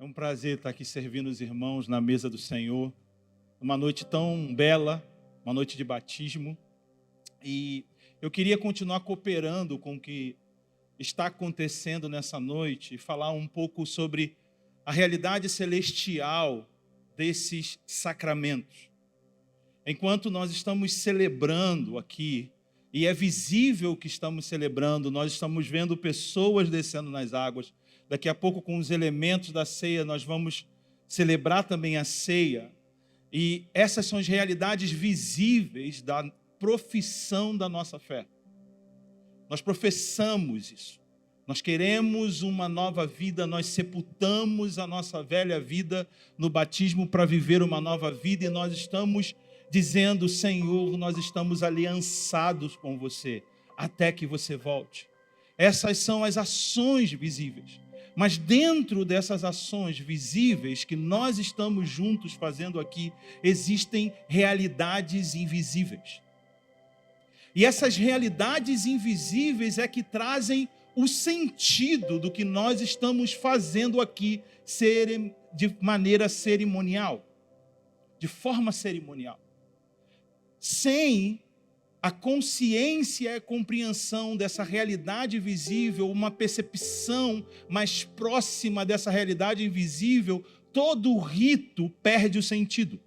É um prazer estar aqui servindo os irmãos na mesa do Senhor. Uma noite tão bela, uma noite de batismo. E eu queria continuar cooperando com o que está acontecendo nessa noite e falar um pouco sobre a realidade celestial desses sacramentos. Enquanto nós estamos celebrando aqui, e é visível que estamos celebrando, nós estamos vendo pessoas descendo nas águas. Daqui a pouco, com os elementos da ceia, nós vamos celebrar também a ceia. E essas são as realidades visíveis da profissão da nossa fé. Nós professamos isso. Nós queremos uma nova vida, nós sepultamos a nossa velha vida no batismo para viver uma nova vida, e nós estamos dizendo: Senhor, nós estamos aliançados com você até que você volte. Essas são as ações visíveis. Mas dentro dessas ações visíveis que nós estamos juntos fazendo aqui, existem realidades invisíveis. E essas realidades invisíveis é que trazem o sentido do que nós estamos fazendo aqui de maneira cerimonial, de forma cerimonial. Sem a consciência e a compreensão dessa realidade visível, uma percepção mais próxima dessa realidade invisível, todo o rito perde o sentido.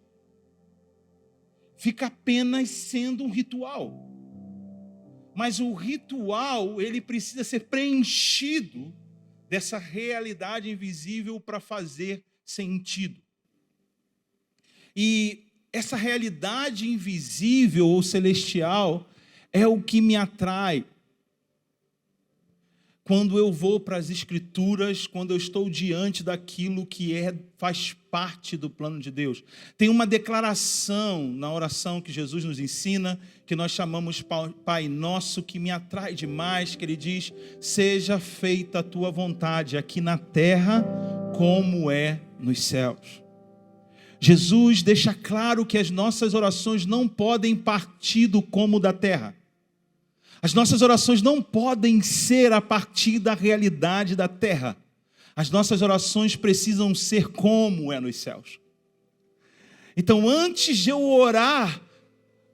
Fica apenas sendo um ritual. Mas o ritual, ele precisa ser preenchido dessa realidade invisível para fazer sentido. E essa realidade invisível ou celestial é o que me atrai quando eu vou para as Escrituras, quando eu estou diante daquilo que faz parte do plano de Deus. Tem uma declaração na oração que Jesus nos ensina, que nós chamamos Pai Nosso, que me atrai demais, que ele diz: seja feita a tua vontade aqui na terra como é nos céus. Jesus deixa claro que as nossas orações não podem partir do como da terra. As nossas orações não podem ser a partir da realidade da terra. As nossas orações precisam ser como é nos céus. Então, antes de eu orar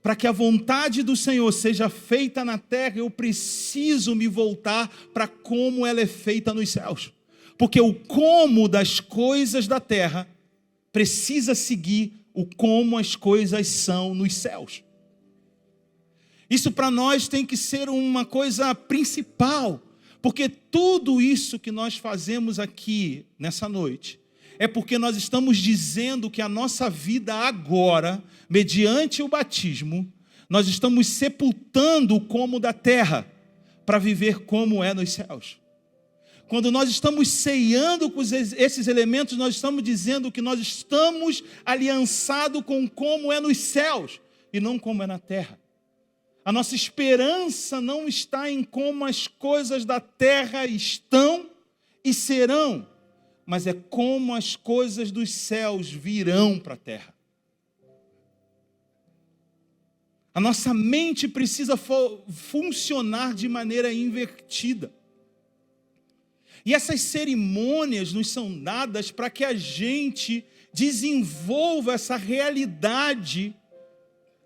para que a vontade do Senhor seja feita na terra, eu preciso me voltar para como ela é feita nos céus. Porque o como das coisas da terra precisa seguir o como as coisas são nos céus. Isso para nós tem que ser uma coisa principal, porque tudo isso que nós fazemos aqui nessa noite é porque nós estamos dizendo que a nossa vida agora, mediante o batismo, nós estamos sepultando o como da terra para viver como é nos céus. Quando nós estamos ceando com esses elementos, nós estamos dizendo que nós estamos aliançados com como é nos céus e não como é na terra. A nossa esperança não está em como as coisas da terra estão e serão, mas é como as coisas dos céus virão para a terra. A nossa mente precisa funcionar de maneira invertida. E essas cerimônias nos são dadas para que a gente desenvolva essa realidade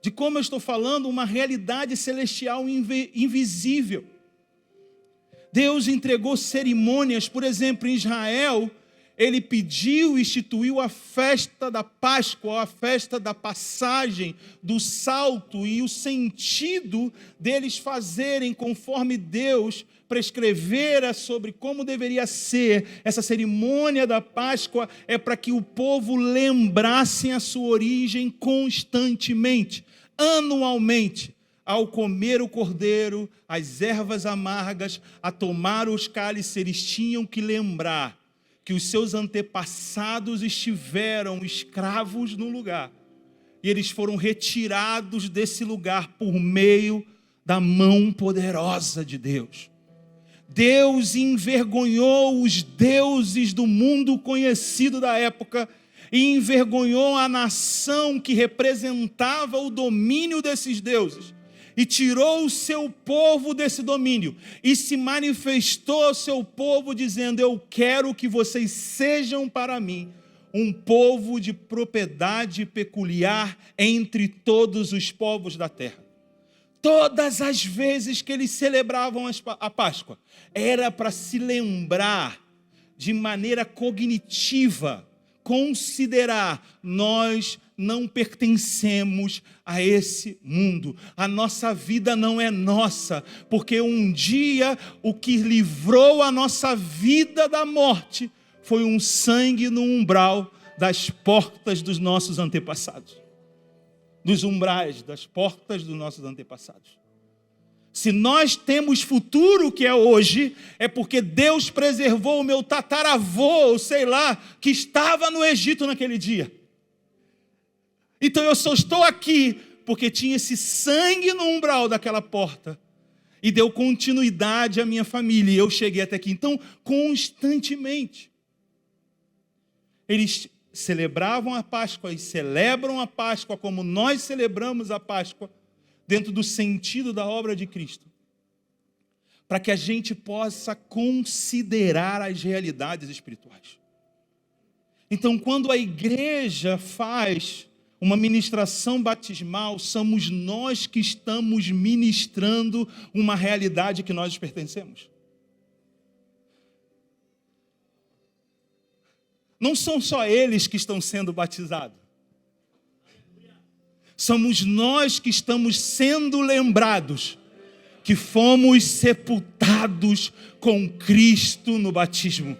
de, como eu estou falando, uma realidade celestial invisível. Deus entregou cerimônias, por exemplo, em Israel, ele pediu e instituiu a festa da Páscoa, a festa da passagem, do salto, e o sentido deles fazerem conforme Deus prescrevera sobre como deveria ser essa cerimônia da Páscoa é para que o povo lembrasse a sua origem constantemente, anualmente. Ao comer o cordeiro, as ervas amargas, a tomar os cálices, eles tinham que lembrar que os seus antepassados estiveram escravos no lugar. E eles foram retirados desse lugar por meio da mão poderosa de Deus. Deus envergonhou os deuses do mundo conhecido da época e envergonhou a nação que representava o domínio desses deuses. e tirou o seu povo desse domínio, e se manifestou ao seu povo dizendo: eu quero que vocês sejam para mim um povo de propriedade peculiar entre todos os povos da terra. Todas as vezes que eles celebravam a Páscoa, era para se lembrar de maneira cognitiva, considerar: nós não pertencemos a esse mundo. A nossa vida não é nossa, porque um dia o que livrou a nossa vida da morte foi um sangue no umbral das portas dos nossos antepassados. Dos umbrais, das portas dos nossos antepassados. Se nós temos futuro, que é hoje, é porque Deus preservou o meu tataravô, ou sei lá, que estava no Egito naquele dia. Então eu só estou aqui porque tinha esse sangue no umbral daquela porta e deu continuidade à minha família, e eu cheguei até aqui. Então, constantemente, eles celebravam a Páscoa e celebram a Páscoa como nós celebramos a Páscoa, dentro do sentido da obra de Cristo, para que a gente possa considerar as realidades espirituais. Então, quando a igreja faz uma ministração batismal, somos nós que estamos ministrando uma realidade que nós pertencemos. Não são só eles que estão sendo batizados. Somos nós que estamos sendo lembrados que fomos sepultados com Cristo no batismo.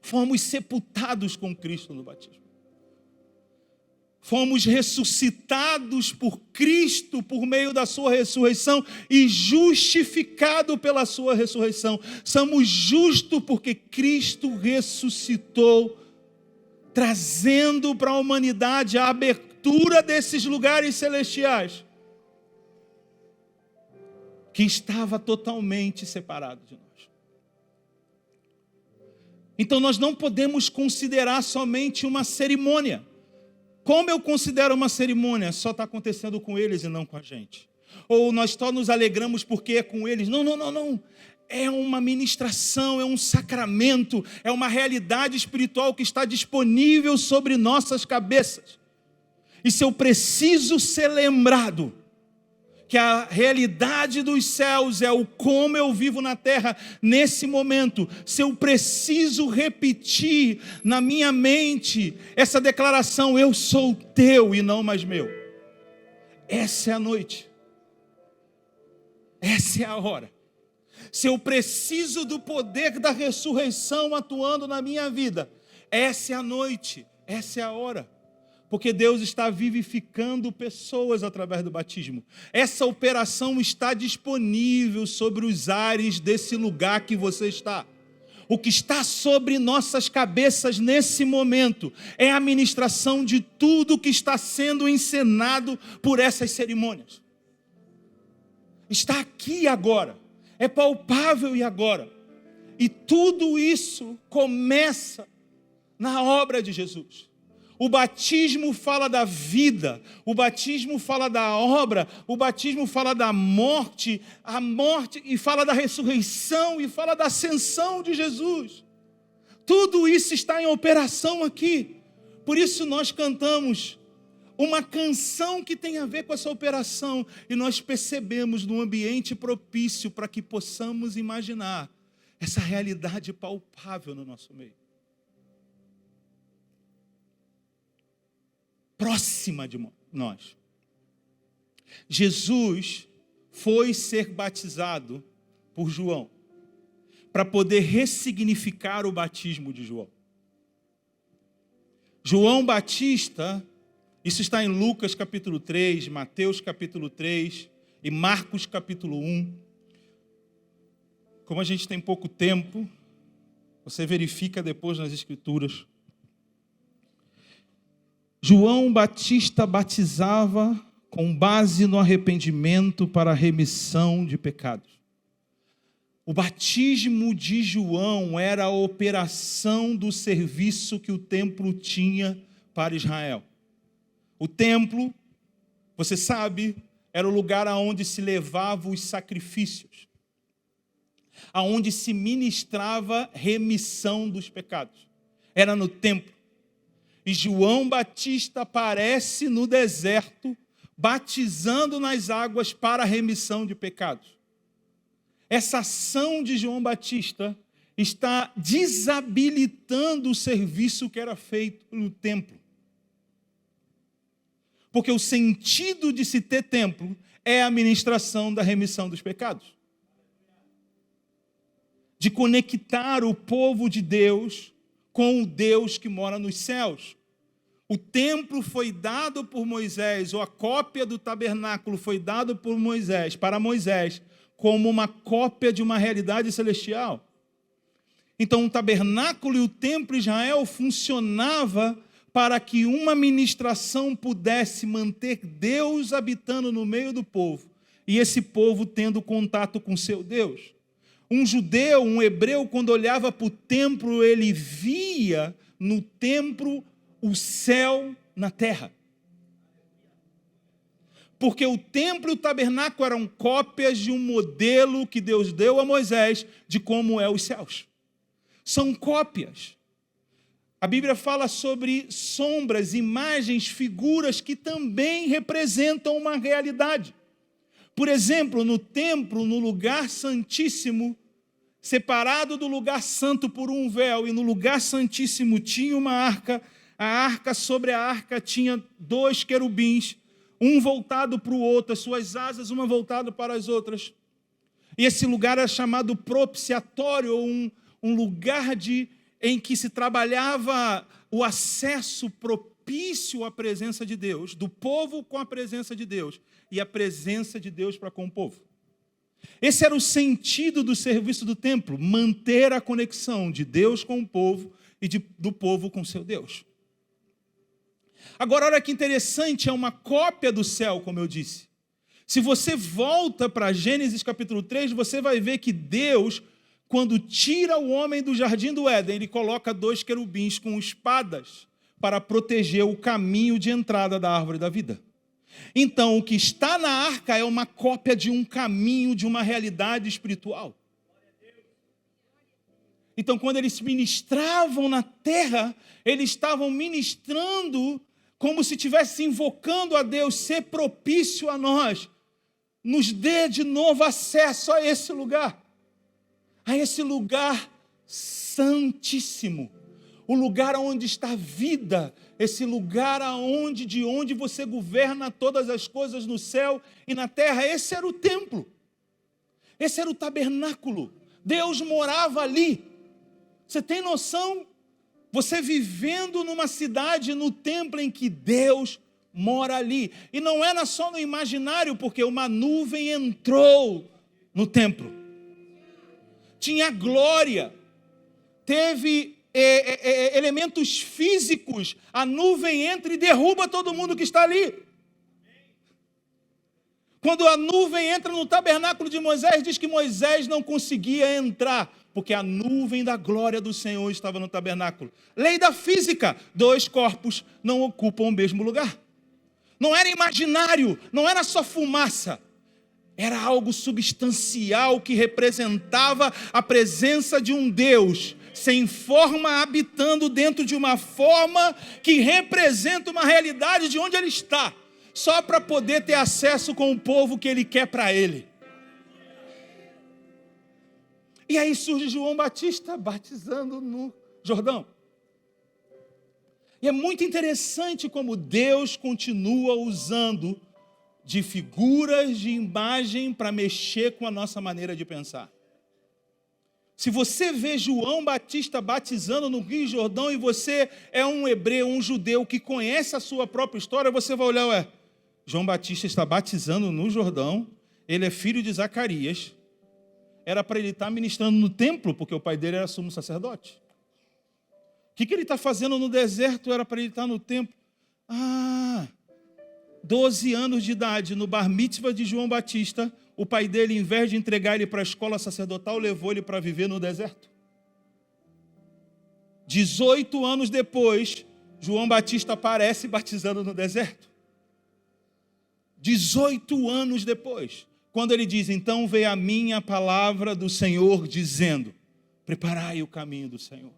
Fomos sepultados com Cristo no batismo. Fomos ressuscitados por Cristo por meio da sua ressurreição e justificados pela sua ressurreição. Somos justos porque Cristo ressuscitou, trazendo para a humanidade a abertura desses lugares celestiais que estava totalmente separado de nós. Então nós não podemos considerar somente uma cerimônia. Como eu considero uma cerimônia? Só está acontecendo com eles e não com a gente. Ou nós só nos alegramos porque é com eles. Não. É uma ministração, é um sacramento, é uma realidade espiritual que está disponível sobre nossas cabeças. E se eu preciso ser lembrado que a realidade dos céus é o como eu vivo na terra nesse momento, se eu preciso repetir na minha mente essa declaração: eu sou teu e não mais meu. Essa é a noite. Essa é a hora. Se eu preciso do poder da ressurreição atuando na minha vida, essa é a noite, essa é a hora. Porque Deus está vivificando pessoas através do batismo. Essa operação está disponível sobre os ares desse lugar que você está. O que está sobre nossas cabeças nesse momento é a ministração de tudo que está sendo encenado por essas cerimônias. Está aqui agora. É palpável e agora. E tudo isso começa na obra de Jesus. O batismo fala da vida, o batismo fala da obra, o batismo fala da morte, a morte e fala da ressurreição e fala da ascensão de Jesus. Tudo isso está em operação aqui. Por isso nós cantamos uma canção que tem a ver com essa operação e nós percebemos num ambiente propício para que possamos imaginar essa realidade palpável no nosso meio. Próxima de nós. Jesus foi ser batizado por João para poder ressignificar o batismo de João. João Batista, isso está em Lucas capítulo 3, Mateus capítulo 3 e Marcos capítulo 1. Como a gente tem pouco tempo, você verifica depois nas Escrituras. João Batista batizava com base no arrependimento para a remissão de pecados. O batismo de João era a operação do serviço que o templo tinha para Israel. O templo, você sabe, era o lugar aonde se levavam os sacrifícios, aonde se ministrava remissão dos pecados. Era no templo. E João Batista aparece no deserto, batizando nas águas para a remissão de pecados. Essa ação de João Batista está desabilitando o serviço que era feito no templo. Porque o sentido de se ter templo é a ministração da remissão dos pecados. De conectar o povo de Deus com o Deus que mora nos céus. O templo foi dado por Moisés, ou a cópia do tabernáculo foi dado por Moisés, para Moisés, como uma cópia de uma realidade celestial. Então o tabernáculo e o templo de Israel funcionava para que uma ministração pudesse manter Deus habitando no meio do povo, e esse povo tendo contato com seu Deus. Um judeu, um hebreu, quando olhava para o templo, ele via no templo o céu na terra. Porque o templo e o tabernáculo eram cópias de um modelo que Deus deu a Moisés de como é os céus. São cópias. A Bíblia fala sobre sombras, imagens, figuras que também representam uma realidade. Por exemplo, no templo, no lugar santíssimo, separado do lugar santo por um véu, e no lugar santíssimo tinha uma arca. A arca, sobre a arca tinha 2 querubins, um voltado para o outro, as suas asas, uma voltada para as outras. E esse lugar era chamado propiciatório, ou um lugar em que se trabalhava o acesso propício à presença de Deus, do povo com a presença de Deus, e a presença de Deus para com o povo. Esse era o sentido do serviço do templo, manter a conexão de Deus com o povo e do povo com seu Deus. Agora, olha que interessante, é uma cópia do céu, como eu disse. Se você volta para Gênesis capítulo 3, você vai ver que Deus, quando tira o homem do jardim do Éden, ele coloca 2 querubins com espadas para proteger o caminho de entrada da árvore da vida. Então, o que está na arca é uma cópia de um caminho, de uma realidade espiritual. Então, quando eles ministravam na terra, eles estavam ministrando como se estivesse invocando a Deus, ser propício a nós, nos dê de novo acesso a esse lugar santíssimo, o lugar onde está a vida, esse lugar de onde você governa todas as coisas no céu e na terra. Esse era o templo, esse era o tabernáculo, Deus morava ali. Você tem noção? Você vivendo numa cidade, no templo em que Deus mora ali. E não era só no imaginário, porque uma nuvem entrou no templo. Tinha glória. Teve elementos físicos. A nuvem entra e derruba todo mundo que está ali. Quando a nuvem entra no tabernáculo de Moisés, diz que Moisés não conseguia entrar, porque a nuvem da glória do Senhor estava no tabernáculo. Lei da física, 2 corpos não ocupam o mesmo lugar. Não era imaginário, não era só fumaça. Era algo substancial que representava a presença de um Deus sem forma, habitando dentro de uma forma que representa uma realidade de onde Ele está, só para poder ter acesso com o povo que Ele quer para Ele. E aí surge João Batista batizando no Jordão. E é muito interessante como Deus continua usando de figuras de imagem para mexer com a nossa maneira de pensar. Se você vê João Batista batizando no Rio Jordão e você é um hebreu, um judeu que conhece a sua própria história, você vai olhar, João Batista está batizando no Jordão, ele é filho de Zacarias, era para ele estar ministrando no templo, porque o pai dele era sumo sacerdote. O que ele está fazendo no deserto? Era para ele estar no templo. 12 anos de idade, no bar mitzvah de João Batista, o pai dele, em vez de entregar ele para a escola sacerdotal, levou ele para viver no deserto. 18 anos depois, João Batista aparece batizando no deserto. 18 anos depois, quando ele diz: então veio a minha palavra do Senhor dizendo, preparai o caminho do Senhor.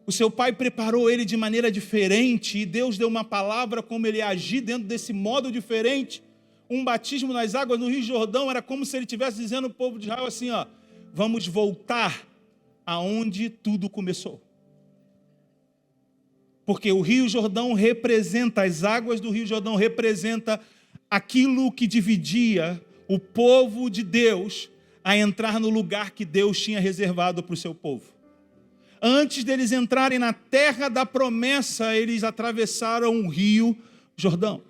O seu pai preparou ele de maneira diferente e Deus deu uma palavra como ele ia agir dentro desse modo diferente. Um batismo nas águas no Rio Jordão era como se ele estivesse dizendo ao povo de Israel assim, ó, vamos voltar aonde tudo começou. Porque o Rio Jordão representa, as águas do Rio Jordão representa aquilo que dividia o povo de Deus a entrar no lugar que Deus tinha reservado para o seu povo. Antes deles entrarem na terra da promessa, eles atravessaram o Rio Jordão.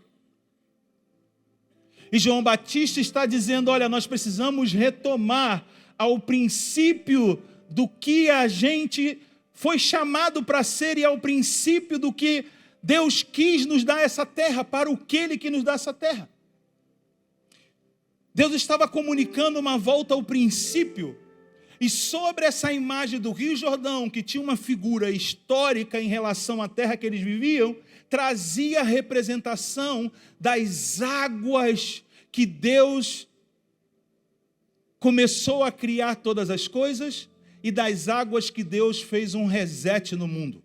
E João Batista está dizendo, olha, nós precisamos retomar ao princípio do que a gente foi chamado para ser e ao princípio do que Deus quis nos dar essa terra, para o que Ele quis nos dar essa terra. Deus estava comunicando uma volta ao princípio. E sobre essa imagem do Rio Jordão, que tinha uma figura histórica em relação à terra que eles viviam, trazia a representação das águas que Deus começou a criar todas as coisas e das águas que Deus fez um reset no mundo.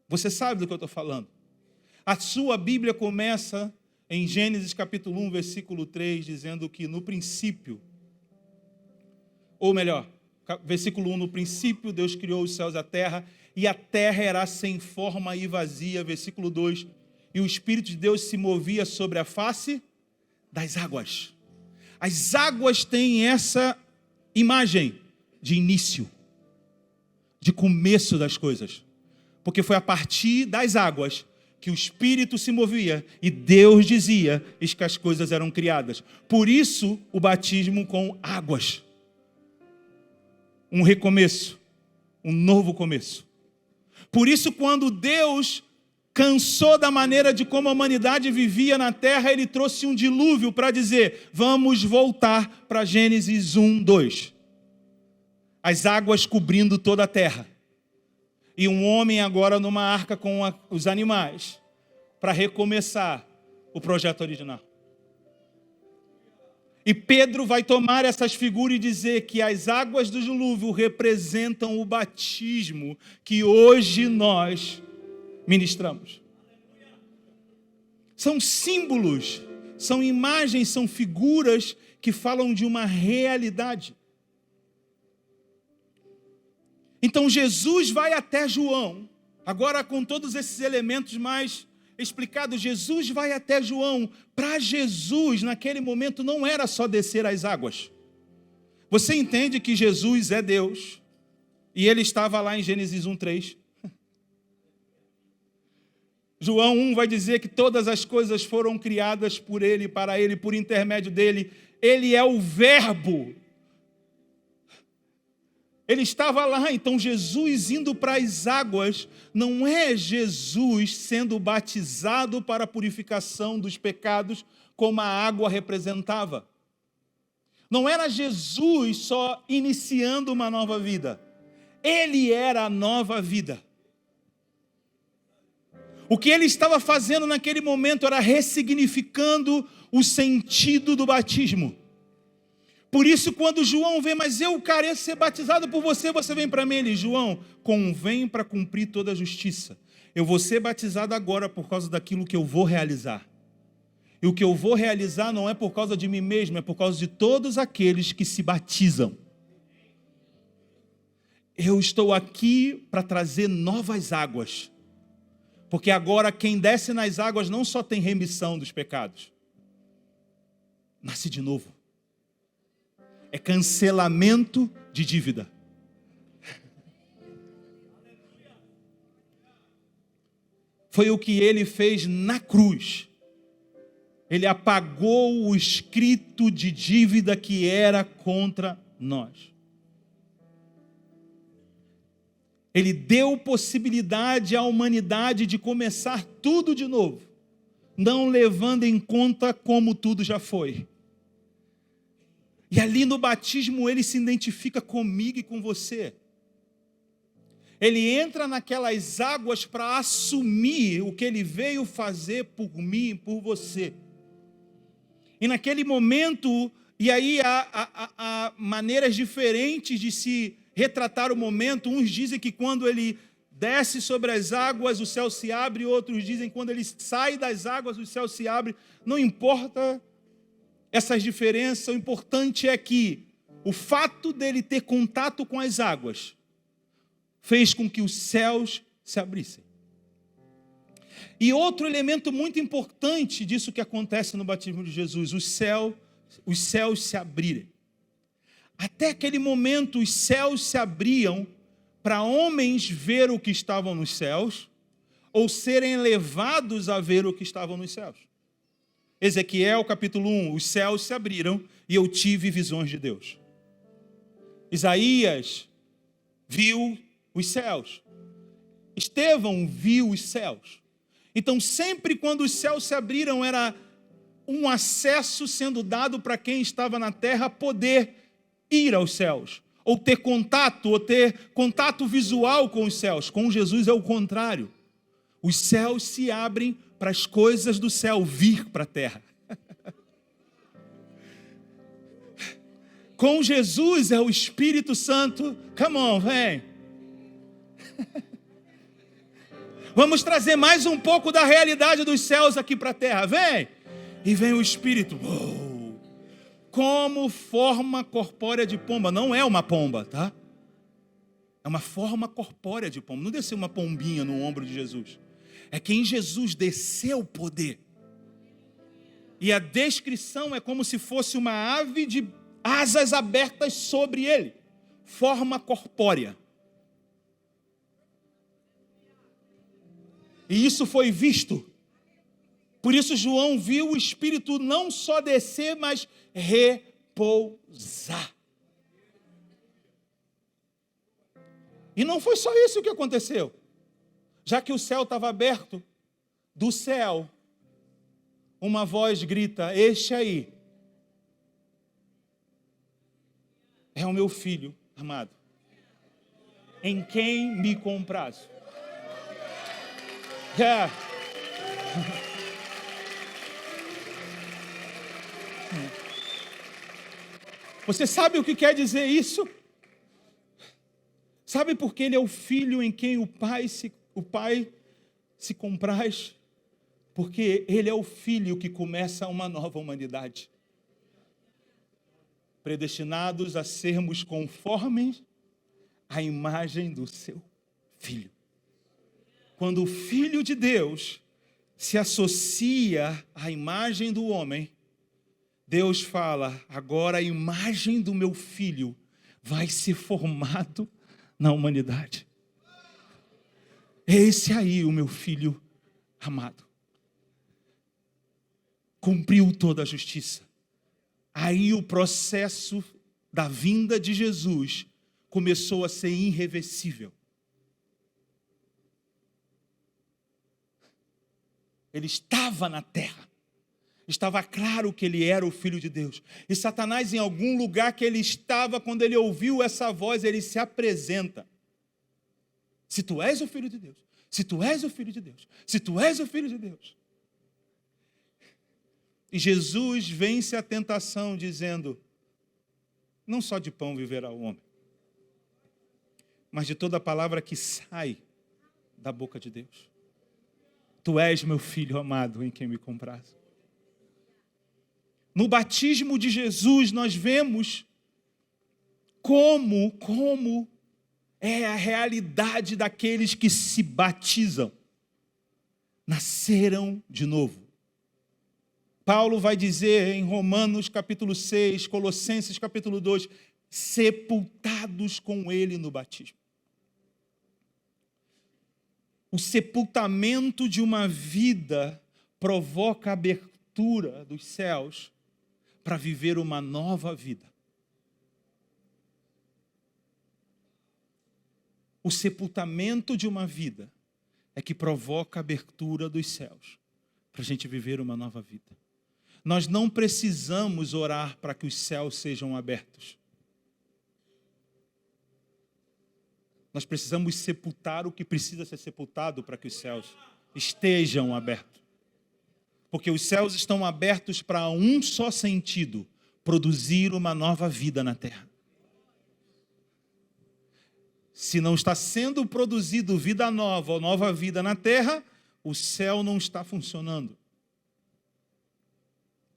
Você sabe do que eu estou falando. A sua Bíblia começa em Gênesis capítulo 1, versículo 3, dizendo que no princípio, ou melhor, versículo 1, no princípio Deus criou os céus e a terra era sem forma e vazia. Versículo 2, e o Espírito de Deus se movia sobre a face das águas. As águas têm essa imagem de início, de começo das coisas. Porque foi a partir das águas que o Espírito se movia e Deus dizia que as coisas eram criadas. Por isso, o batismo com águas. Um recomeço, um novo começo. Por isso, quando Deus cansou da maneira de como a humanidade vivia na terra, Ele trouxe um dilúvio para dizer, vamos voltar para Gênesis 1, 2. As águas cobrindo toda a terra. E um homem agora numa arca com os animais, para recomeçar o projeto original. E Pedro vai tomar essas figuras e dizer que as águas do dilúvio representam o batismo que hoje nós ministramos. São símbolos, são imagens, são figuras que falam de uma realidade. Então Jesus vai até João, agora com todos esses elementos mais explicados, Jesus vai até João. Para Jesus, naquele momento, não era só descer as águas. Você entende que Jesus é Deus, e Ele estava lá em Gênesis 1, 3. João 1 vai dizer que todas as coisas foram criadas por Ele, para Ele, por intermédio dEle. Ele é o Verbo. Ele estava lá, então Jesus indo para as águas, não é Jesus sendo batizado para a purificação dos pecados, como a água representava. Não era Jesus só iniciando uma nova vida. Ele era a nova vida. O que ele estava fazendo naquele momento era ressignificando o sentido do batismo. Por isso, quando João vem, mas eu quero ser batizado por você, você vem para mim, ele, João, convém para cumprir toda a justiça. Eu vou ser batizado agora por causa daquilo que eu vou realizar. E o que eu vou realizar não é por causa de mim mesmo, é por causa de todos aqueles que se batizam. Eu estou aqui para trazer novas águas. Porque agora quem desce nas águas não só tem remissão dos pecados, nasce de novo. É cancelamento de dívida. Foi o que ele fez na cruz. Ele apagou o escrito de dívida que era contra nós. Ele deu possibilidade à humanidade de começar tudo de novo, não levando em conta como tudo já foi. E ali no batismo ele se identifica comigo e com você. Ele entra naquelas águas para assumir o que ele veio fazer por mim e por você. E naquele momento, e aí há maneiras diferentes de se retratar o momento. Uns dizem que quando ele desce sobre as águas, o céu se abre. Outros dizem que quando ele sai das águas, o céu se abre. Não importa essas diferenças, o importante é que o fato dele ter contato com as águas fez com que os céus se abrissem. E outro elemento muito importante disso que acontece no batismo de Jesus, os céus se abrirem. Até aquele momento, os céus se abriam para homens ver o que estavam nos céus, ou serem levados a ver o que estavam nos céus. Ezequiel, capítulo 1, os céus se abriram e eu tive visões de Deus. Isaías viu os céus. Estevão viu os céus. Então, sempre quando os céus se abriram, era um acesso sendo dado para quem estava na terra poder ir aos céus, ou ter contato visual com os céus. Com Jesus é o contrário. Os céus se abrem para as coisas do céu vir para a terra. Com Jesus é o Espírito Santo. Come on, vem. Vamos trazer mais um pouco da realidade dos céus aqui para a terra. Vem. E vem o Espírito. Uou. Como forma corpórea de pomba. Não é uma pomba, tá? É uma forma corpórea de pomba. Não desceu uma pombinha no ombro de Jesus. É que em Jesus desceu o poder. E a descrição é como se fosse uma ave de asas abertas sobre ele. Forma corpórea. E isso foi visto. Por isso João viu o Espírito não só descer, mas repousar. E não foi só isso que aconteceu. Já que o céu estava aberto, do céu, uma voz grita: este aí é o meu filho amado, em quem me comprazo. Yeah. Você sabe o que quer dizer isso? Sabe por que ele é o filho em quem o pai se compraz? Porque ele é o filho que começa uma nova humanidade. Predestinados a sermos conformes à imagem do seu filho. Quando o Filho de Deus se associa à imagem do homem, Deus fala: agora a imagem do meu filho vai ser formado na humanidade. Esse aí, o meu filho amado. Cumpriu toda a justiça. Aí o processo da vinda de Jesus começou a ser irreversível. Ele estava na terra. Estava claro que ele era o Filho de Deus. E Satanás, em algum lugar que ele estava, quando ele ouviu essa voz, ele se apresenta. Se tu és o Filho de Deus, se tu és o Filho de Deus, se tu és o Filho de Deus. E Jesus vence a tentação dizendo: não só de pão viverá o homem, mas de toda palavra que sai da boca de Deus. Tu és meu filho amado em quem me comprazo. No batismo de Jesus nós vemos como é a realidade daqueles que se batizam. Nasceram de novo. Paulo vai dizer em Romanos capítulo 6, Colossenses capítulo 2, sepultados com ele no batismo. O sepultamento de uma vida provoca a abertura dos céus para viver uma nova vida. O sepultamento de uma vida é que provoca a abertura dos céus para a gente viver uma nova vida. Nós não precisamos orar para que os céus sejam abertos. Nós precisamos sepultar o que precisa ser sepultado para que os céus estejam abertos. Porque os céus estão abertos para um só sentido: produzir uma nova vida na terra. Se não está sendo produzido vida nova ou nova vida na terra, o céu não está funcionando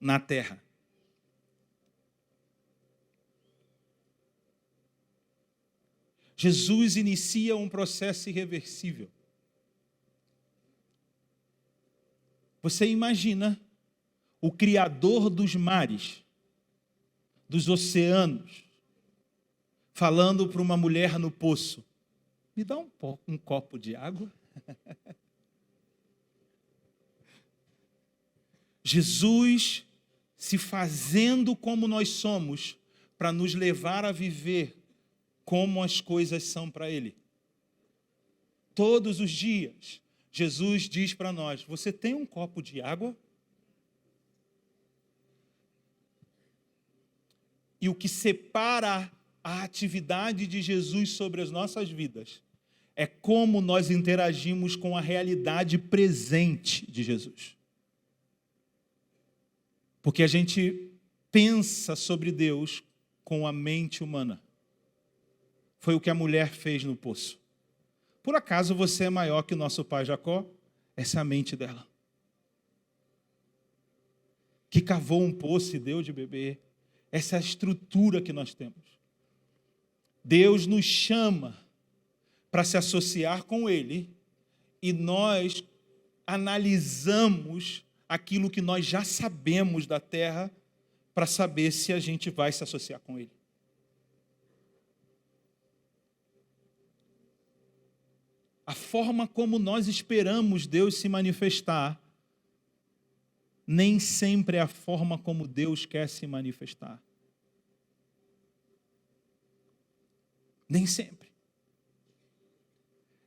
na terra. Jesus inicia um processo irreversível. Você imagina o Criador dos mares, dos oceanos, falando para uma mulher no poço: me dá um copo de água? Jesus se fazendo como nós somos, para nos levar a viver como as coisas são para Ele. Todos os dias, Jesus diz para nós: você tem um copo de água? E o que separa a atividade de Jesus sobre as nossas vidas é como nós interagimos com a realidade presente de Jesus. Porque a gente pensa sobre Deus com a mente humana. Foi o que a mulher fez no poço. Por acaso você é maior que o nosso pai Jacó? Essa é a mente dela. Que cavou um poço e deu de beber. Essa é a estrutura que nós temos. Deus nos chama para se associar com Ele e nós analisamos aquilo que nós já sabemos da terra para saber se a gente vai se associar com Ele. A forma como nós esperamos Deus se manifestar nem sempre é a forma como Deus quer se manifestar. Nem sempre.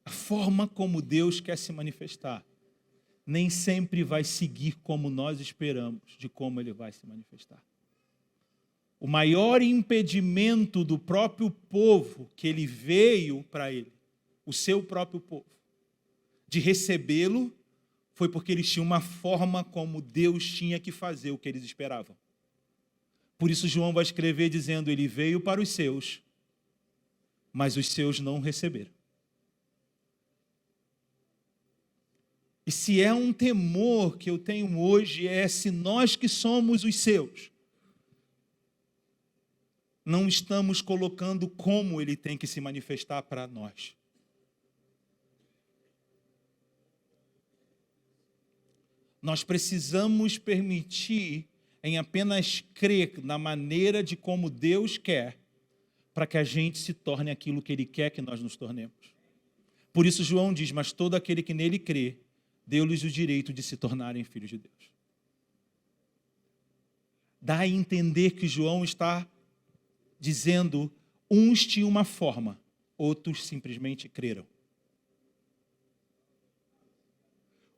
A forma como Deus quer se manifestar nem sempre vai seguir como nós esperamos de como Ele vai se manifestar. O maior impedimento do próprio povo que Ele veio para Ele, o seu próprio povo, de recebê-lo, foi porque eles tinham uma forma como Deus tinha que fazer o que eles esperavam. Por isso João vai escrever dizendo: Ele veio para os seus, mas os seus não receberam. E se é um temor que eu tenho hoje, é se nós que somos os seus, não estamos colocando como Ele tem que se manifestar para nós. Nós precisamos permitir em apenas crer na maneira de como Deus quer, para que a gente se torne aquilo que Ele quer que nós nos tornemos. Por isso João diz: mas todo aquele que nele crê, deu-lhes o direito de se tornarem filhos de Deus. Dá a entender que João está dizendo: uns tinham uma forma, outros simplesmente creram.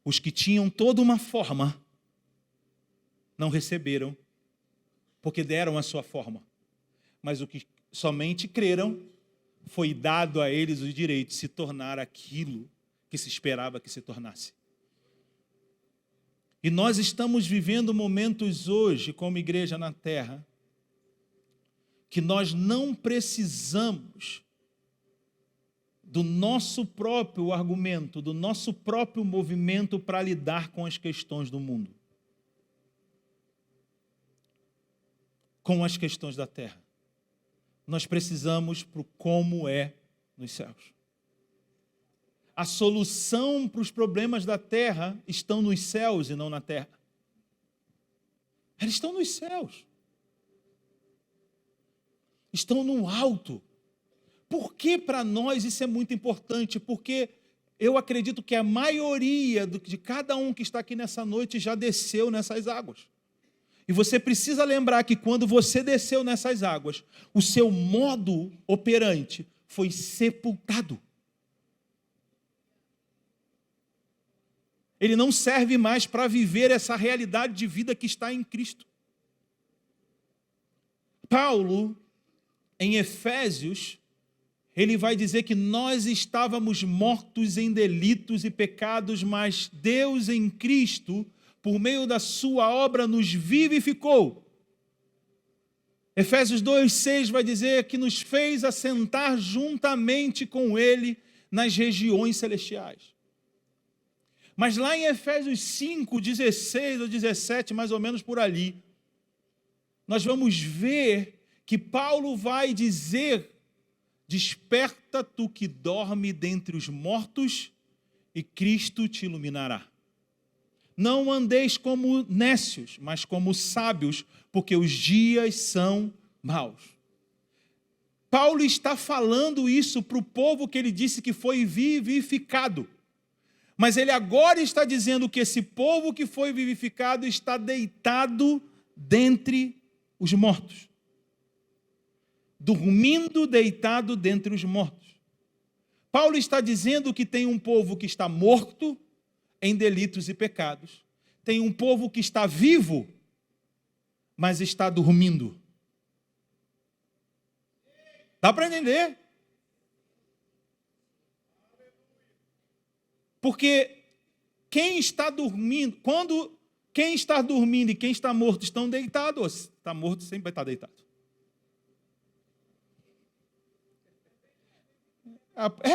Os que tinham toda uma forma não receberam, porque deram a sua forma. Mas os que somente creram, foi dado a eles o direito de se tornar aquilo que se esperava que se tornasse. E nós estamos vivendo momentos hoje, como igreja na terra, que nós não precisamos do nosso próprio argumento, do nosso próprio movimento para lidar com as questões do mundo, com as questões da terra. Nós precisamos para o como é nos céus. A solução para os problemas da terra estão nos céus e não na terra. Eles estão nos céus. Estão no alto. Por que para nós isso é muito importante? Porque eu acredito que a maioria de cada um que está aqui nessa noite já desceu nessas águas. E você precisa lembrar que quando você desceu nessas águas, o seu modo operante foi sepultado. Ele não serve mais para viver essa realidade de vida que está em Cristo. Paulo, em Efésios, ele vai dizer que nós estávamos mortos em delitos e pecados, mas Deus em Cristo, por meio da sua obra, nos vivificou. Efésios 2,6 vai dizer que nos fez assentar juntamente com Ele nas regiões celestiais. Mas lá em Efésios 5, 16 ou 17, mais ou menos por ali, nós vamos ver que Paulo vai dizer: desperta tu que dorme dentre os mortos, e Cristo te iluminará. Não andeis como nécios, mas como sábios, porque os dias são maus. Paulo está falando isso para o povo que ele disse que foi vivificado. Mas ele agora está dizendo que esse povo que foi vivificado está deitado dentre os mortos. Dormindo deitado dentre os mortos. Paulo está dizendo que tem um povo que está morto em delitos e pecados. Tem um povo que está vivo, mas está dormindo. Dá para entender? Porque quem está dormindo, quem está dormindo e quem está morto estão deitados, está morto sempre vai estar deitado.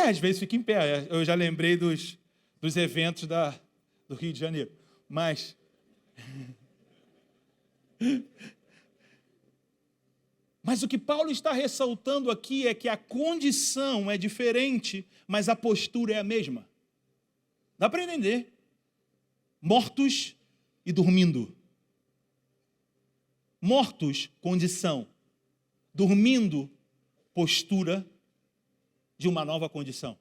Às vezes fica em pé. Eu já lembrei dos eventos do Rio de Janeiro. Mas o que Paulo está ressaltando aqui é que a condição é diferente, mas a postura é a mesma. Dá para entender? Mortos e dormindo. Mortos, condição. Dormindo, postura de uma nova condição.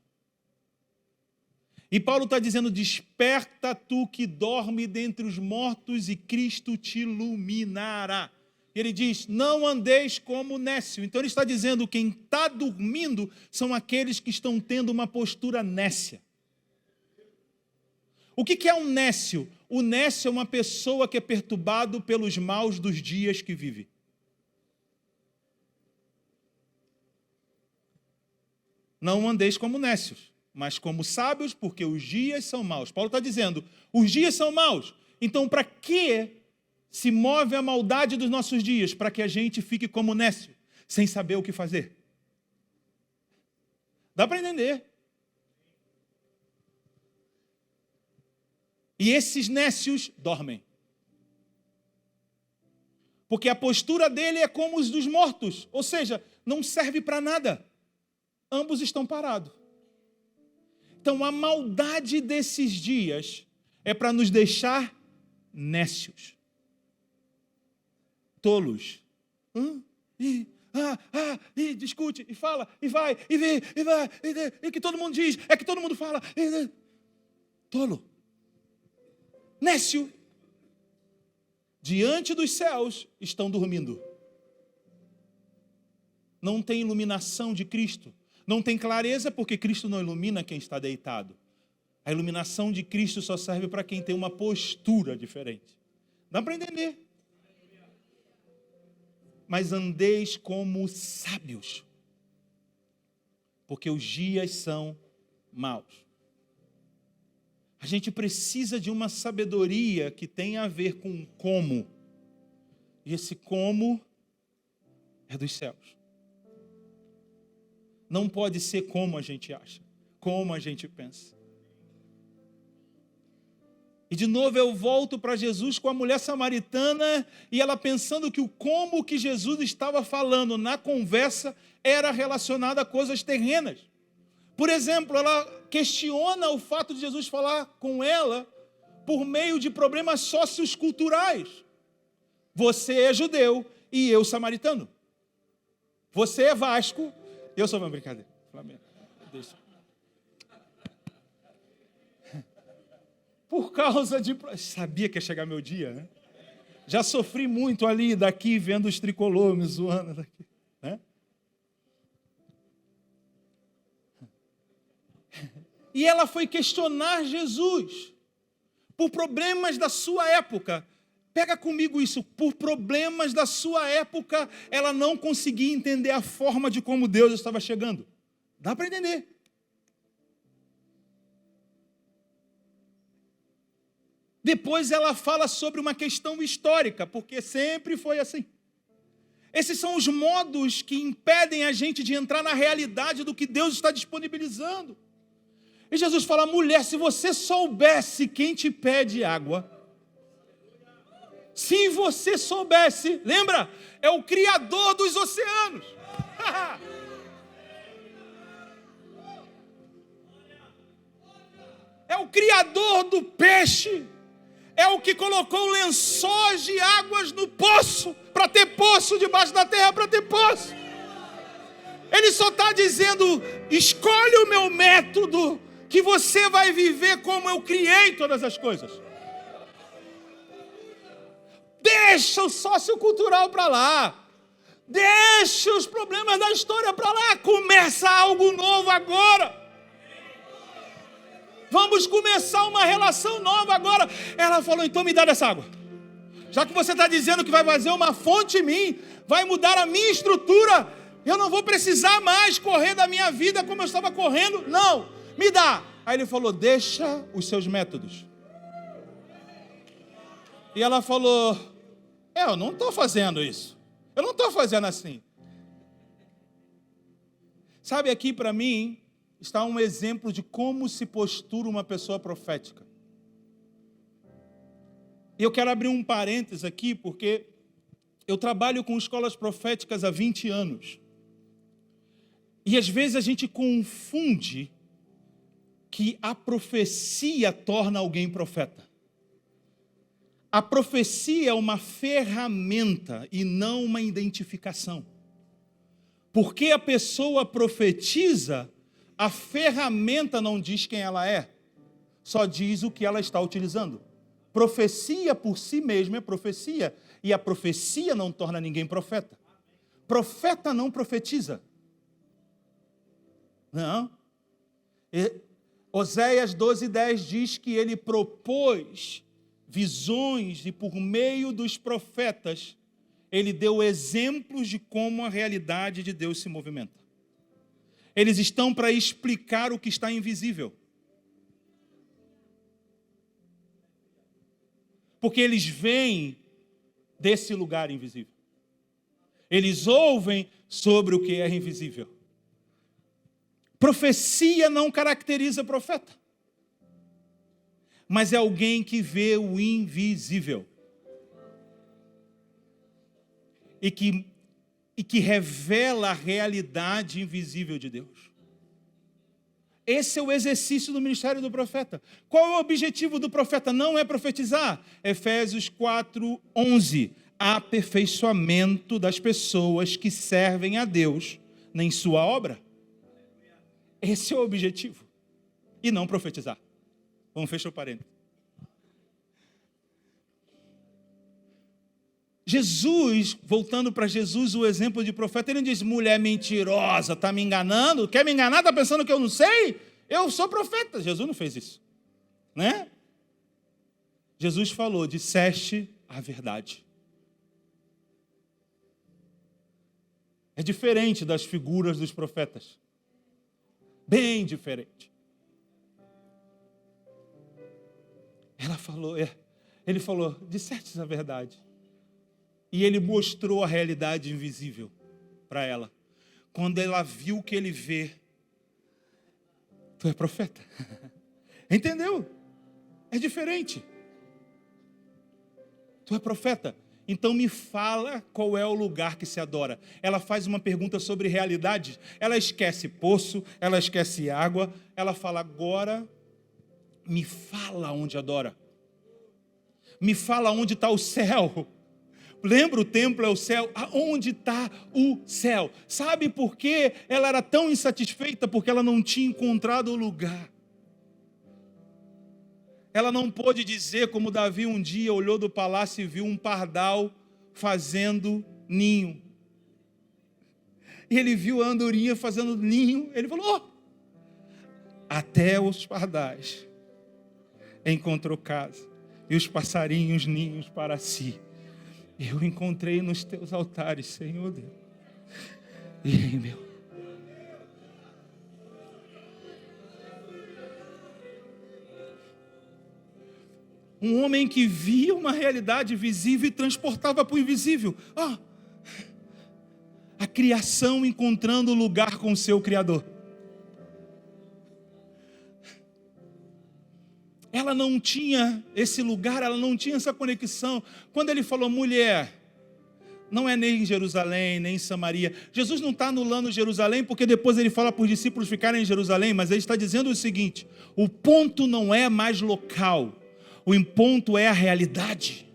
E Paulo está dizendo: desperta tu que dorme dentre os mortos e Cristo te iluminará. Ele diz: não andeis como nécio. Então ele está dizendo que quem está dormindo são aqueles que estão tendo uma postura nécia. O que é um nécio? O nécio é uma pessoa que é perturbado pelos maus dos dias que vive. Não andeis como nécios, mas como sábios, porque os dias são maus. Paulo está dizendo: os dias são maus. Então, para que se move a maldade dos nossos dias? Para que a gente fique como nécio, sem saber o que fazer. Dá para entender? E esses nécios dormem. Porque a postura dele é como os dos mortos, ou seja, não serve para nada. Ambos estão parados. Então, a maldade desses dias é para nos deixar nécios, tolos. E discute, e fala, e vai, e vê, e vai, e que todo mundo diz, é que todo mundo fala. Tolo. Nécio. Diante dos céus estão dormindo. Não tem iluminação de Cristo. Não tem clareza porque Cristo não ilumina quem está deitado. A iluminação de Cristo só serve para quem tem uma postura diferente. Dá para entender? Mas andeis como sábios, porque os dias são maus. A gente precisa de uma sabedoria que tenha a ver com como. E esse como é dos céus. Não pode ser como a gente acha, como a gente pensa. E de novo eu volto para Jesus com a mulher samaritana e ela pensando que o como que Jesus estava falando na conversa era relacionado a coisas terrenas. Por exemplo, ela questiona o fato de Jesus falar com ela por meio de problemas socioculturais. Você é judeu e eu samaritano. Você é Vasco, eu sou uma brincadeira. Flamengo. Deixa. Por causa de... Sabia que ia chegar meu dia, né? Já sofri muito ali, daqui, vendo os tricolores me zoando daqui, né? E ela foi questionar Jesus por problemas da sua época. Pega comigo isso. Por problemas da sua época, ela não conseguia entender a forma de como Deus estava chegando. Dá para entender. Depois ela fala sobre uma questão histórica, porque sempre foi assim. Esses são os modos que impedem a gente de entrar na realidade do que Deus está disponibilizando. E Jesus fala: mulher, se você soubesse quem te pede água, se você soubesse, lembra? É o Criador dos oceanos. É o Criador do peixe. É o que colocou lençóis de águas no poço, para ter poço debaixo da terra, para ter poço. Ele só está dizendo: escolhe o meu método, que você vai viver como eu criei todas as coisas. Deixa o sociocultural para lá. Deixa os problemas da história para lá. Começa algo novo agora. Vamos começar uma relação nova agora. Ela falou: então me dá dessa água. Já que você está dizendo que vai fazer uma fonte em mim, vai mudar a minha estrutura, eu não vou precisar mais correr da minha vida como eu estava correndo. Não, me dá. Aí ele falou: deixa os seus métodos. E ela falou: eu não estou fazendo isso. Eu não estou fazendo assim. Sabe, aqui para mim está um exemplo de como se postura uma pessoa profética. E eu quero abrir um parênteses aqui, porque eu trabalho com escolas proféticas há 20 anos. E às vezes a gente confunde que a profecia torna alguém profeta. A profecia é uma ferramenta e não uma identificação. Porque a pessoa profetiza, a ferramenta não diz quem ela é, só diz o que ela está utilizando. Profecia por si mesma é profecia, e a profecia não torna ninguém profeta. Profeta não profetiza. Não. Oséias 12:10 diz que ele propôs visões e por meio dos profetas ele deu exemplos de como a realidade de Deus se movimenta. Eles estão para explicar o que está invisível. Porque eles vêm desse lugar invisível. Eles ouvem sobre o que é invisível. Profecia não caracteriza profeta, mas é alguém que vê o invisível. E que revela a realidade invisível de Deus. Esse é o exercício do ministério do profeta. Qual é o objetivo do profeta? Não é profetizar. Efésios 4:11. Aperfeiçoamento das pessoas que servem a Deus em sua obra. Esse é o objetivo. E não profetizar. Vamos fechar o parênteses. Jesus, voltando para Jesus, o exemplo de profeta, ele não diz: mulher mentirosa, está me enganando? Quer me enganar? Está pensando que eu não sei? Eu sou profeta. Jesus não fez isso, né? Jesus falou: disseste a verdade. É diferente das figuras dos profetas. Bem diferente. Ele falou: disseste a verdade. E ele mostrou a realidade invisível para ela. Quando ela viu o que ele vê, tu é profeta. Entendeu? É diferente. Tu é profeta. Então me fala qual é o lugar que se adora. Ela faz uma pergunta sobre realidade. Ela esquece poço, ela esquece água. Ela fala: agora me fala onde adora. Me fala onde está o céu. Lembra, o templo é o céu. Aonde está o céu? Sabe por que ela era tão insatisfeita? Porque ela não tinha encontrado o lugar. Ela não pôde dizer como Davi um dia olhou do palácio e viu um pardal fazendo ninho. E ele viu a andorinha fazendo ninho. Ele falou: oh! Até os pardais encontrou casa, e os passarinhos ninhos para si. Eu encontrei nos teus altares, Senhor Deus. E meu. Um homem que via uma realidade visível e transportava para o invisível. A criação encontrando lugar com o seu Criador. Ela não tinha esse lugar, ela não tinha essa conexão. Quando ele falou, mulher, não é nem em Jerusalém, nem em Samaria. Jesus não está anulando Jerusalém, porque depois ele fala para os discípulos ficarem em Jerusalém, mas ele está dizendo o seguinte, o ponto não é mais local, o ponto é a realidade.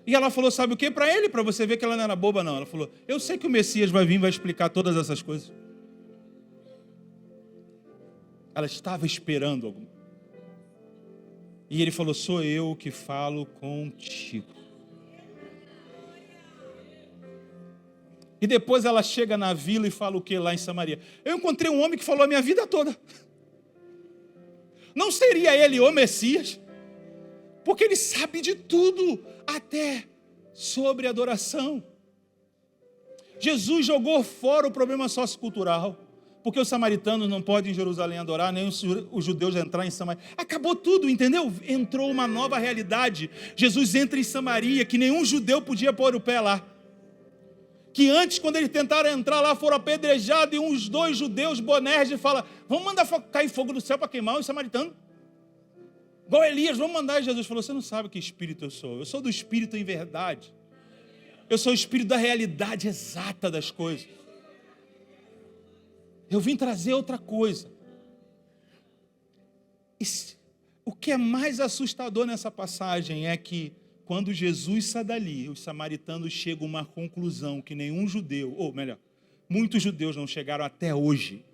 E ela falou, sabe o que? Para ele, para você ver que ela não era boba não. Ela falou, eu sei que o Messias vai vir e vai explicar todas essas coisas. Ela estava esperando alguma. E ele falou, sou eu que falo contigo. E depois ela chega na vila e fala o que lá em Samaria? Eu encontrei um homem que falou a minha vida toda. Não seria ele o Messias? Porque ele sabe de tudo, até sobre adoração. Jesus jogou fora o problema sociocultural, porque os samaritanos não podem em Jerusalém adorar, nem os judeus entrar em Samaria. Acabou tudo, entendeu? Entrou uma nova realidade. Jesus entra em Samaria, que nenhum judeu podia pôr o pé lá. Que antes, quando eles tentaram entrar lá, foram apedrejados, e uns 2 judeus bonerges falam, vamos mandar cair fogo do céu para queimar os samaritanos. Igual Elias, vamos mandar. E Jesus falou, você não sabe que espírito eu sou do espírito em verdade. Eu sou o espírito da realidade exata das coisas. Eu vim trazer outra coisa. O que é mais assustador nessa passagem é que quando Jesus sai dali, os samaritanos chegam a uma conclusão que nenhum judeu, ou melhor, muitos judeus não chegaram até hoje.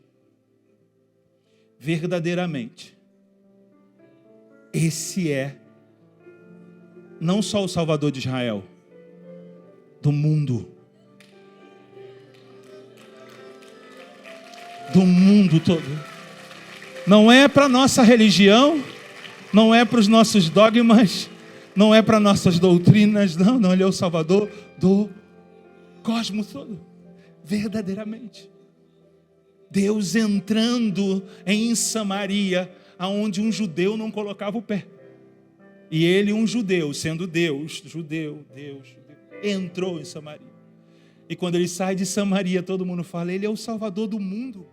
Verdadeiramente, esse é não só o Salvador de Israel, do mundo. Do mundo todo. Não é para nossa religião, não é para os nossos dogmas, não é para nossas doutrinas, não, ele é o Salvador do cosmos todo, verdadeiramente. Deus entrando em Samaria, aonde um judeu não colocava o pé. E ele, um judeu, sendo Deus, judeu, entrou em Samaria. E quando ele sai de Samaria, todo mundo fala, ele é o Salvador do mundo.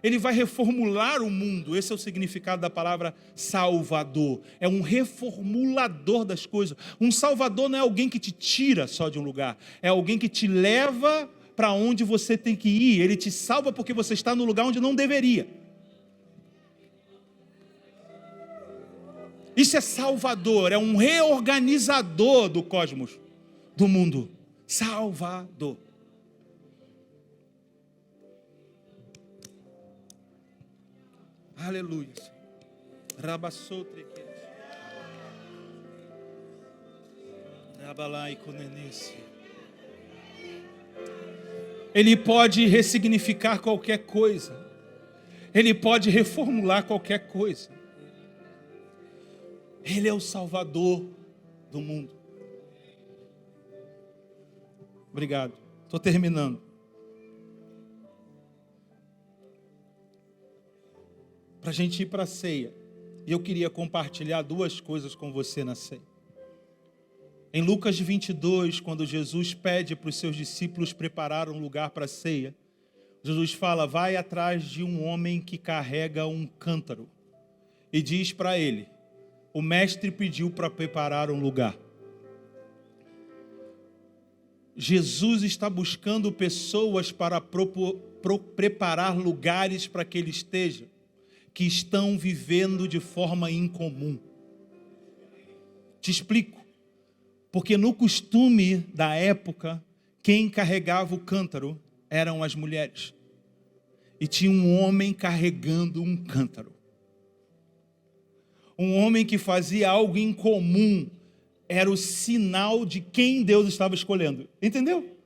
Ele vai reformular o mundo. Esse é o significado da palavra Salvador. É um reformulador das coisas. Um Salvador não é alguém que te tira só de um lugar. É alguém que te leva para onde você tem que ir. Ele te salva porque você está no lugar onde não deveria. Isso é Salvador. É um reorganizador do cosmos, do mundo. Salvador. Aleluia. Rabassotre. Rabalai conenesse. Ele pode ressignificar qualquer coisa. Ele pode reformular qualquer coisa. Ele é o Salvador do mundo. Obrigado. Estou terminando. Para a gente ir para a ceia. E eu queria compartilhar 2 coisas com você na ceia. Em Lucas 22, quando Jesus pede para os seus discípulos preparar um lugar para a ceia, Jesus fala, vai atrás de um homem que carrega um cântaro. E diz para ele, o mestre pediu para preparar um lugar. Jesus está buscando pessoas para preparar lugares para que ele esteja, que estão vivendo de forma incomum. Te explico. Porque no costume da época, quem carregava o cântaro eram as mulheres. E tinha um homem carregando um cântaro. Um homem que fazia algo incomum. Era o sinal de quem Deus estava escolhendo. Entendeu?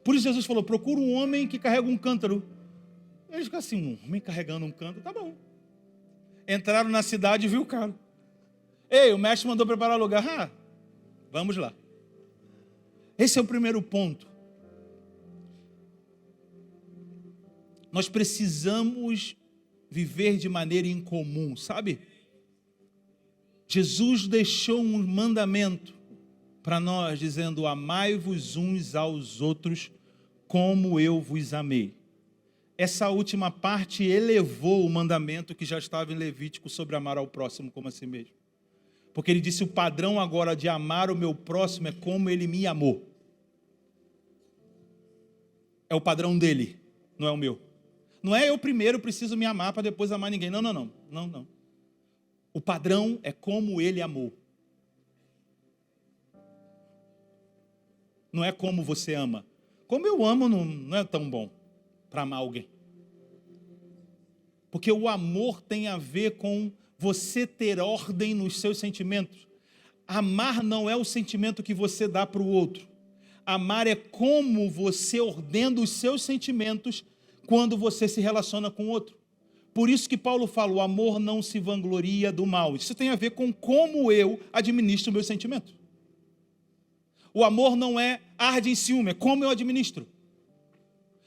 Por isso Jesus falou, procura um homem que carrega um cântaro. Eles ficam assim, um homem carregando um cântaro, tá bom. Entraram na cidade e viu o cara. Ei, o mestre mandou preparar o lugar. Vamos lá. Esse é o primeiro ponto. Nós precisamos viver de maneira incomum, sabe? Jesus deixou um mandamento para nós, dizendo: amai-vos uns aos outros como eu vos amei. Essa última parte elevou o mandamento que já estava em Levítico sobre amar ao próximo como a si mesmo. Porque ele disse: o padrão agora de amar o meu próximo é como ele me amou. É o padrão dele, não é o meu. Não é eu primeiro preciso me amar para depois amar ninguém. Não. O padrão é como ele amou. Não é como você ama. Como eu amo não é tão bom para amar alguém. Porque o amor tem a ver com você ter ordem nos seus sentimentos. Amar não é o sentimento que você dá para o outro. Amar é como você ordena os seus sentimentos quando você se relaciona com o outro. Por isso que Paulo fala: o amor não se vangloria do mal. Isso tem a ver com como eu administro o meu sentimento. O amor não é arde em ciúme, é como eu administro.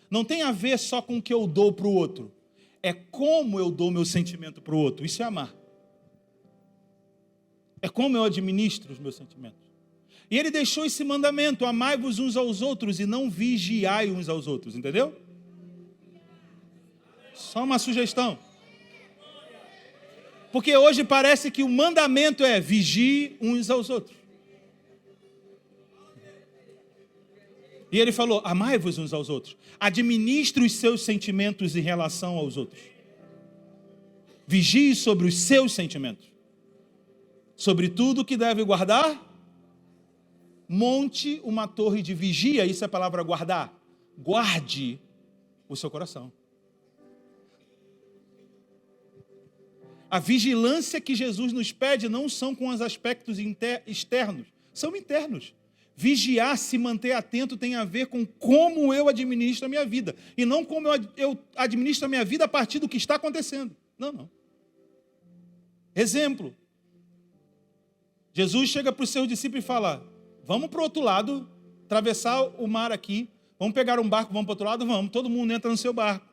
Não tem a ver só com o que eu dou para o outro. É como eu dou meu sentimento para o outro. Isso é amar. É como eu administro os meus sentimentos. E ele deixou esse mandamento: amai-vos uns aos outros e não vigiai uns aos outros. Entendeu? Só uma sugestão. Porque hoje parece que o mandamento é vigie uns aos outros. E ele falou: amai-vos uns aos outros. Administre os seus sentimentos em relação aos outros. Vigie sobre os seus sentimentos. Sobre tudo que deve guardar, monte uma torre de vigia. Isso é a palavra guardar. Guarde o seu coração. A vigilância que Jesus nos pede não são com os aspectos externos, são internos. Vigiar, se manter atento, tem a ver com como eu administro a minha vida. E não como eu administro a minha vida a partir do que está acontecendo. Não. Exemplo. Jesus chega para os seus discípulos e fala: vamos para o outro lado, atravessar o mar aqui, vamos pegar um barco, vamos para o outro lado? Vamos, todo mundo entra no seu barco.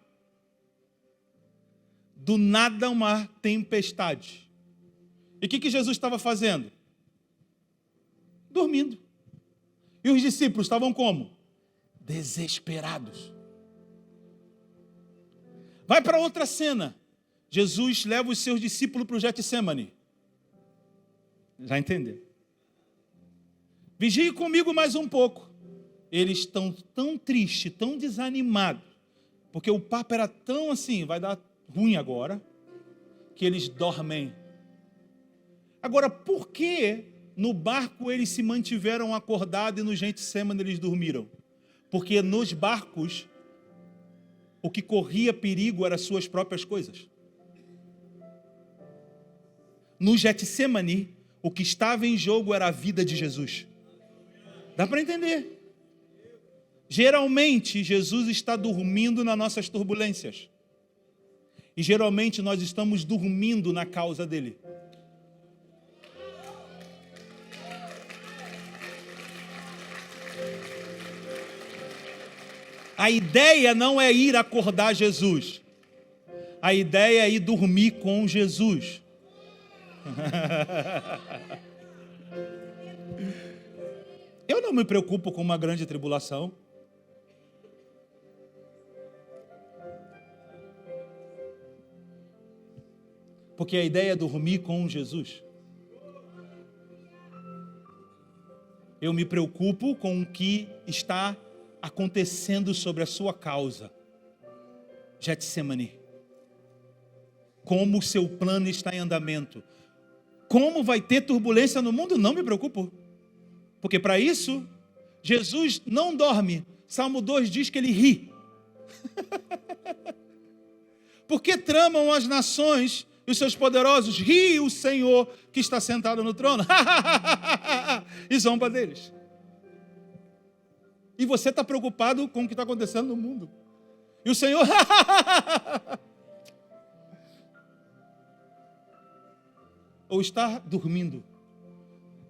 Do nada uma tempestade. E o que Jesus estava fazendo? Dormindo. E os discípulos estavam como? Desesperados. Vai para outra cena. Jesus leva os seus discípulos para o Getsemane. Já entendeu? Vigie comigo mais um pouco. Eles estão tão tristes, tão desanimados, porque o papo era tão assim, vai dar ruim agora, que eles dormem. Agora, por que no barco eles se mantiveram acordados e no Getsemane eles dormiram? Porque nos barcos, o que corria perigo eram as suas próprias coisas. No Getsemane, o que estava em jogo era a vida de Jesus. Dá para entender? Geralmente, Jesus está dormindo nas nossas turbulências. E geralmente nós estamos dormindo na causa dele. A ideia não é ir acordar Jesus. A ideia é ir dormir com Jesus. Eu não me preocupo com uma grande tribulação. Porque a ideia é dormir com Jesus. Eu me preocupo com o que está acontecendo sobre a sua causa. Getsemane. Como o seu plano está em andamento. Como vai ter turbulência no mundo? Não me preocupo. Porque para isso, Jesus não dorme. Salmo 2 diz que ele ri. Por que tramam as nações e os seus poderosos? Ri o Senhor que está sentado no trono. E zomba deles. E você está preocupado com o que está acontecendo no mundo. E o Senhor... Ou está dormindo.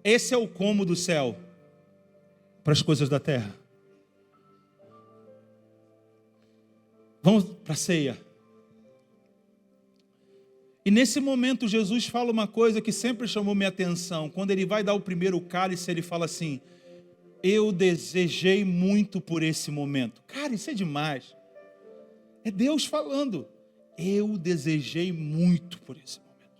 Esse é o como do céu para as coisas da terra. Vamos para a ceia. E nesse momento Jesus fala uma coisa que sempre chamou minha atenção. Quando ele vai dar o primeiro cálice, ele fala assim: eu desejei muito por esse momento. Cara, isso é demais. É Deus falando. Eu desejei muito por esse momento.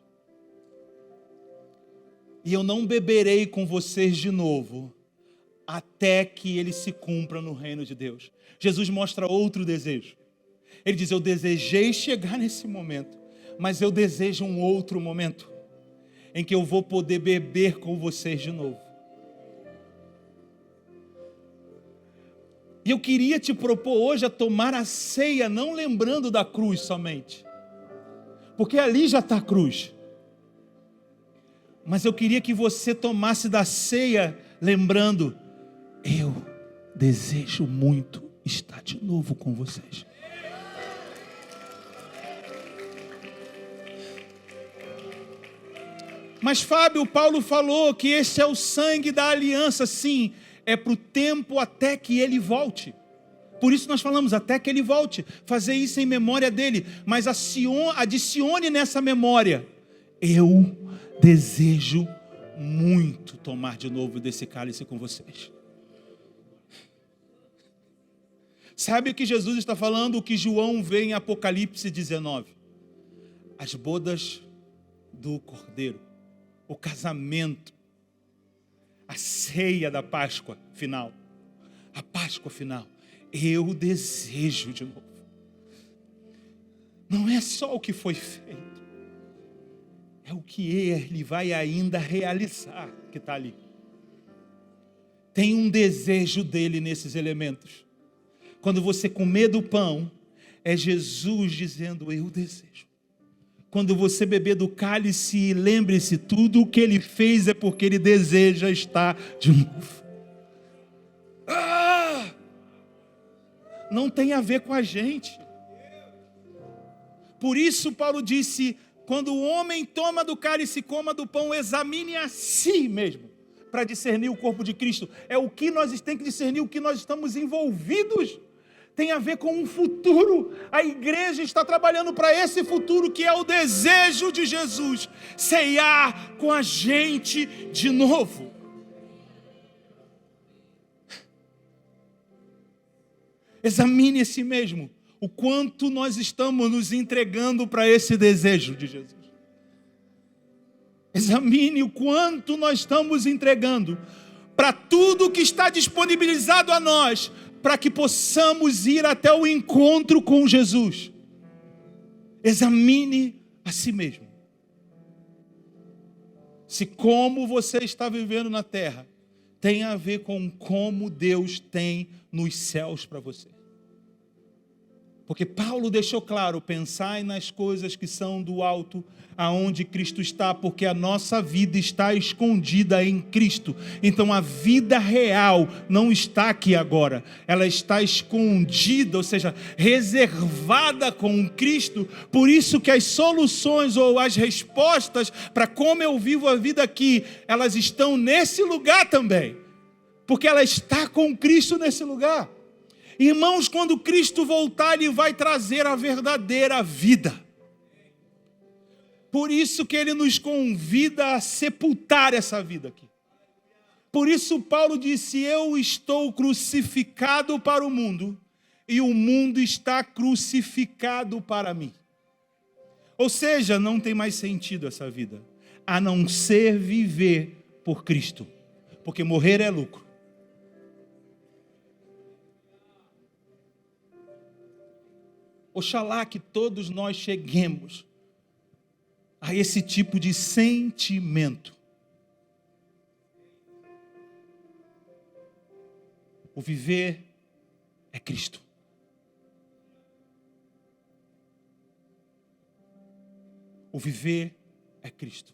E eu não beberei com vocês de novo, até que ele se cumpra no reino de Deus. Jesus mostra outro desejo. Ele diz: eu desejei chegar nesse momento, mas eu desejo um outro momento, em que eu vou poder beber com vocês de novo. E eu queria te propor hoje a tomar a ceia, não lembrando da cruz somente, porque ali já está a cruz. Mas eu queria que você tomasse da ceia lembrando: eu desejo muito estar de novo com vocês. Mas Fábio, Paulo falou que esse é o sangue da aliança. Sim, é para o tempo até que ele volte. Por isso nós falamos, até que ele volte, fazer isso em memória dele. Mas adicione nessa memória: eu desejo muito tomar de novo desse cálice com vocês. Sabe o que Jesus está falando? O que João vê em Apocalipse 19. As bodas do Cordeiro. O casamento. A ceia da Páscoa final. A Páscoa final. Eu desejo de novo. Não é só o que foi feito. É o que ele vai ainda realizar que está ali. Tem um desejo dele nesses elementos. Quando você comer do pão, é Jesus dizendo: eu desejo. Quando você beber do cálice, lembre-se, tudo o que ele fez é porque ele deseja estar de novo. Não tem a ver com a gente. Por isso Paulo disse: quando o homem toma do cálice e coma do pão, examine a si mesmo, para discernir o corpo de Cristo. É o que nós temos que discernir, o que nós estamos envolvidos. Tem a ver com um futuro. A igreja está trabalhando para esse futuro, que é o desejo de Jesus, ceiar com a gente de novo. Examine a si mesmo, o quanto nós estamos nos entregando para esse desejo de Jesus. Examine o quanto nós estamos entregando para tudo que está disponibilizado a nós, para que possamos ir até o encontro com Jesus. Examine a si mesmo. Se como você está vivendo na terra tem a ver com como Deus tem nos céus para você. Porque Paulo deixou claro: pensai nas coisas que são do alto, aonde Cristo está, porque a nossa vida está escondida em Cristo. Então a vida real não está aqui agora, ela está escondida, ou seja, reservada com Cristo. Por isso que as soluções ou as respostas para como eu vivo a vida aqui, elas estão nesse lugar também, porque ela está com Cristo nesse lugar. Irmãos, quando Cristo voltar, Ele vai trazer a verdadeira vida. Por isso que Ele nos convida a sepultar essa vida aqui. Por isso Paulo disse: eu estou crucificado para o mundo, e o mundo está crucificado para mim. Ou seja, não tem mais sentido essa vida, a não ser viver por Cristo. Porque morrer é lucro. Oxalá que todos nós cheguemos a esse tipo de sentimento. O viver é Cristo. O viver é Cristo.